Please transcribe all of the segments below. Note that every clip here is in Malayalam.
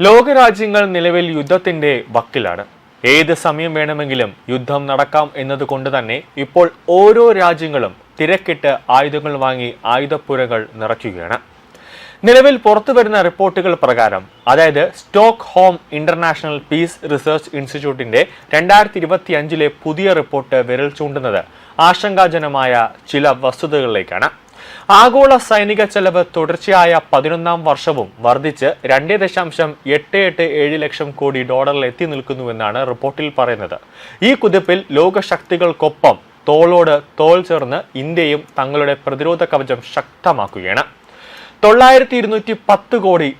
ലോകരാജ്യങ്ങൾ നിലവിൽ യുദ്ധത്തിന്റെ വക്കിലാണ്. ഏത് സമയം വേണമെങ്കിലും യുദ്ധം നടക്കാം എന്നതുകൊണ്ട് തന്നെ ഇപ്പോൾ ഓരോ രാജ്യങ്ങളും തിരക്കിട്ട് ആയുധങ്ങൾ വാങ്ങി ആയുധപ്പുരകൾ നിറയ്ക്കുകയാണ്. നിലവിൽ പുറത്തുവരുന്ന റിപ്പോർട്ടുകൾ പ്രകാരം, അതായത് സ്റ്റോക്ക്ഹോം ഇന്റർനാഷണൽ പീസ് റിസർച്ച് ഇൻസ്റ്റിറ്റ്യൂട്ടിന്റെ 2025 പുതിയ റിപ്പോർട്ട് വിരൽ ചൂണ്ടുന്നത് ആശങ്കാജനമായ ചില വസ്തുതകളിലേക്കാണ്. ആഗോള സൈനിക ചെലവ് തുടർച്ചയായ 11ാം വർഷവും വർദ്ധിച്ച് $2.887 ലക്ഷം കോടി എത്തി നിൽക്കുന്നുവെന്നാണ് റിപ്പോർട്ടിൽ പറയുന്നത്. ഈ കുതിപ്പിൽ ലോകശക്തികൾക്കൊപ്പം തോളോട് തോൾ ചേർന്ന് ഇന്ത്യയും തങ്ങളുടെ പ്രതിരോധ കവചം ശക്തമാക്കുകയാണ്. $9,210 കോടി,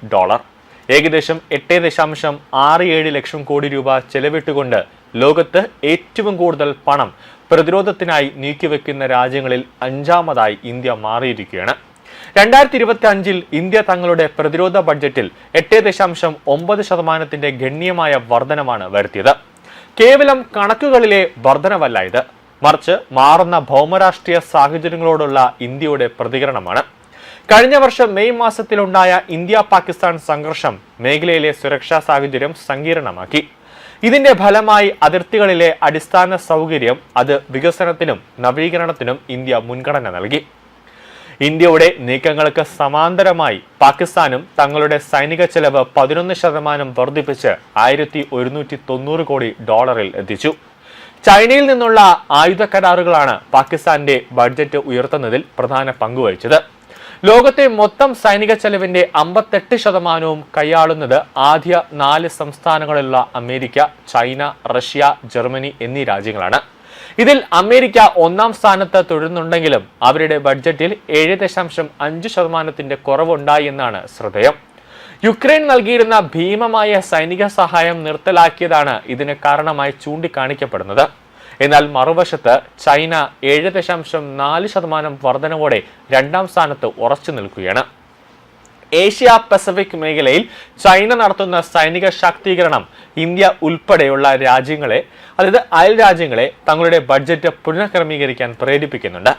ഏകദേശം $8.67 ലക്ഷം കോടി ചെലവിട്ടുകൊണ്ട് ലോകത്ത് ഏറ്റവും കൂടുതൽ പണം പ്രതിരോധത്തിനായി നീക്കിവെക്കുന്ന രാജ്യങ്ങളിൽ 5ാമതായി ഇന്ത്യ മാറിയിരിക്കുകയാണ്. 2025 ഇന്ത്യ തങ്ങളുടെ പ്രതിരോധ ബഡ്ജറ്റിൽ 8.9% ഗണ്യമായ വർധനമാണ് വരുത്തിയത്. കേവലം കണക്കുകളിലെ വർധനവല്ല ഇത്, മറിച്ച് മാറുന്ന ഭൗമരാഷ്ട്രീയ സാഹചര്യങ്ങളോടുള്ള ഇന്ത്യയുടെ പ്രതികരണമാണ്. കഴിഞ്ഞ വർഷം മെയ് മാസത്തിലുണ്ടായ ഇന്ത്യ പാകിസ്ഥാൻ സംഘർഷം മേഖലയിലെ സുരക്ഷാ സാഹചര്യം സങ്കീർണമാക്കി. ഇതിന്റെ ഫലമായി അതിർത്തികളിലെ അടിസ്ഥാന സൗകര്യം വികസനത്തിനും നവീകരണത്തിനും ഇന്ത്യ മുൻഗണന നൽകി. ഇന്ത്യയുടെ നീക്കങ്ങൾക്ക് സമാന്തരമായി പാകിസ്ഥാനും തങ്ങളുടെ സൈനിക ചെലവ് 11% വർദ്ധിപ്പിച്ച് $1,190 കോടി എത്തിച്ചു. ചൈനയിൽ നിന്നുള്ള ആയുധ കരാറുകളാണ് പാകിസ്ഥാന്റെ ബഡ്ജറ്റ് ഉയർത്തുന്നതിൽ പ്രധാന പങ്കുവഹിച്ചത്. ലോകത്തെ മൊത്തം സൈനിക ചെലവിന്റെ 58% കൈയാളുന്നത് ആദ്യ 4 സംസ്ഥാനങ്ങളിലുള്ള അമേരിക്ക, ചൈന, റഷ്യ, ജർമ്മനി എന്നീ രാജ്യങ്ങളാണ്. ഇതിൽ അമേരിക്ക 1ാം സ്ഥാനത്ത് തുടരുന്നുണ്ടെങ്കിലും അവരുടെ ബഡ്ജറ്റിൽ 7.5% കുറവുണ്ടായി എന്നാണ് ശ്രദ്ധേയം. യുക്രൈൻ നൽകിയിരുന്ന ഭീമമായ സൈനിക സഹായം നിർത്തലാക്കിയതാണ് ഇതിന് കാരണമായി ചൂണ്ടിക്കാണിക്കപ്പെടുന്നത്. എന്നാൽ മറുവശത്ത് ചൈന 7.4% വർധനവോടെ 2ാം സ്ഥാനത്ത് ഉറച്ചു നിൽക്കുകയാണ്. ഏഷ്യ പസഫിക് മേഖലയിൽ ചൈന നടത്തുന്ന സൈനിക ശാക്തീകരണം ഇന്ത്യ ഉൾപ്പെടെയുള്ള രാജ്യങ്ങളെ, അതായത് അയൽ രാജ്യങ്ങളെ തങ്ങളുടെ ബഡ്ജറ്റ് പുനഃക്രമീകരിക്കാൻ പ്രേരിപ്പിക്കുന്നുണ്ട്.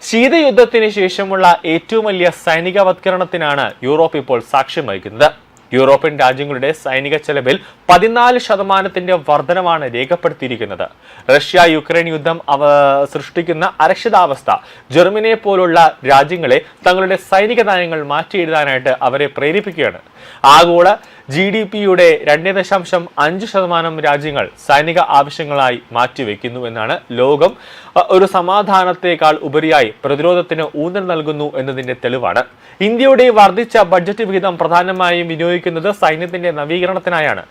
ശീതയുദ്ധത്തിന് ശേഷമുള്ള ഏറ്റവും വലിയ സൈനികവത്കരണത്തിനാണ് യൂറോപ്പ് ഇപ്പോൾ സാക്ഷ്യം വഹിക്കുന്നത്. യൂറോപ്യൻ രാജ്യങ്ങളുടെ സൈനിക ചെലവിൽ 14% വർധനമാണ് രേഖപ്പെടുത്തിയിരിക്കുന്നത്. റഷ്യ യുക്രൈൻ യുദ്ധം സൃഷ്ടിക്കുന്ന അരക്ഷിതാവസ്ഥ ജർമ്മനിയെ പോലുള്ള രാജ്യങ്ങളെ തങ്ങളുടെ സൈനിക നയങ്ങൾ മാറ്റിയെഴുതാനായിട്ട് അവരെ പ്രേരിപ്പിക്കുകയാണ്. ആഗോള GDPയുടെ 2.5% രാജ്യങ്ങൾ സൈനിക ആവശ്യങ്ങളായി മാറ്റിവെക്കുന്നു എന്നാണ് ലോകം ഒരു സമാധാനത്തെക്കാൾ ഉപരിയായി പ്രതിരോധത്തിന് ഊന്നൽ നൽകുന്നു എന്നതിന്റെ തെളിവാണ്. ഇന്ത്യയുടെ വർദ്ധിച്ച ബഡ്ജറ്റ് വിഹിതം പ്രധാനമായും വിനിയോഗിക്കുന്നത് സൈന്യത്തിന്റെ നവീകരണത്തിനായാണ്.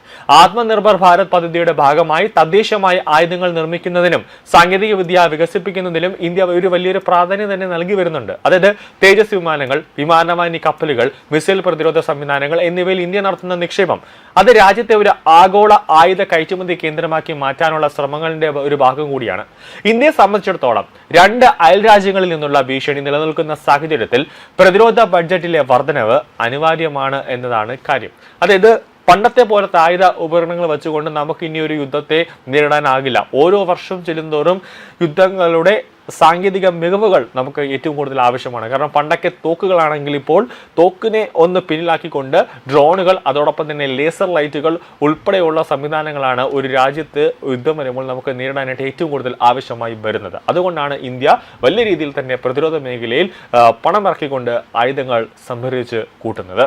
ആത്മനിർഭർ ഭാരത് പദ്ധതിയുടെ ഭാഗമായി തദ്ദേശീയമായ ആയുധങ്ങൾ നിർമ്മിക്കുന്നതിനും സാങ്കേതിക വിദ്യ വികസിപ്പിക്കുന്നതിലും ഇന്ത്യ ഒരു വലിയൊരു പ്രാധാന്യം തന്നെ നൽകി വരുന്നുണ്ട്. അതായത് തേജസ് വിമാനങ്ങൾ, വിമാനവാഹിനി കപ്പലുകൾ, മിസൈൽ പ്രതിരോധ സംവിധാനങ്ങൾ എന്നിവയിൽ ഇന്ത്യ നടത്തുന്ന നിക്ഷേപം രാജ്യത്തെ ഒരു ആഗോള ആയുധ കയറ്റുമതി കേന്ദ്രമാക്കി മാറ്റാനുള്ള ശ്രമങ്ങളുടെ ഒരു ഭാഗം കൂടിയാണ്. ഇന്ത്യയെ സംബന്ധിച്ചിടത്തോളം 2 അയൽ രാജ്യങ്ങളിൽ നിന്നുള്ള ഭീഷണി നിലനിൽക്കുന്ന സാഹചര്യത്തിൽ പ്രതിരോധ ബഡ്ജറ്റിലെ വർധനവ് അനിവാര്യമാണ് എന്നതാണ് കാര്യം. അതായത് പണ്ടത്തെ പോലത്തെ ആയുധ ഉപകരണങ്ങൾ വെച്ചുകൊണ്ട് നമുക്ക് ഇനി ഒരു യുദ്ധത്തെ നേരിടാനാകില്ല. ഓരോ വർഷം ചെല്ലുന്തോറും യുദ്ധങ്ങളുടെ സാങ്കേതിക മികവുകൾ നമുക്ക് ഏറ്റവും കൂടുതൽ ആവശ്യമാണ്. കാരണം പണ്ടൊക്കെ തോക്കുകളാണെങ്കിൽ ഇപ്പോൾ തോക്കിനെ ഒന്ന് പിന്നിലാക്കിക്കൊണ്ട് ഡ്രോണുകൾ, അതോടൊപ്പം തന്നെ ലേസർ ലൈറ്റുകൾ ഉൾപ്പെടെയുള്ള സംവിധാനങ്ങളാണ് ഒരു രാജ്യത്ത് യുദ്ധം വരുമ്പോൾ നമുക്ക് നേരിടാനായിട്ട് ഏറ്റവും കൂടുതൽ ആവശ്യമായി വരുന്നത്. അതുകൊണ്ടാണ് ഇന്ത്യ വലിയ രീതിയിൽ തന്നെ പ്രതിരോധ മേഖലയിൽ പണമിറക്കിക്കൊണ്ട് ആയുധങ്ങൾ സംഭരിച്ച് കൂട്ടുന്നത്.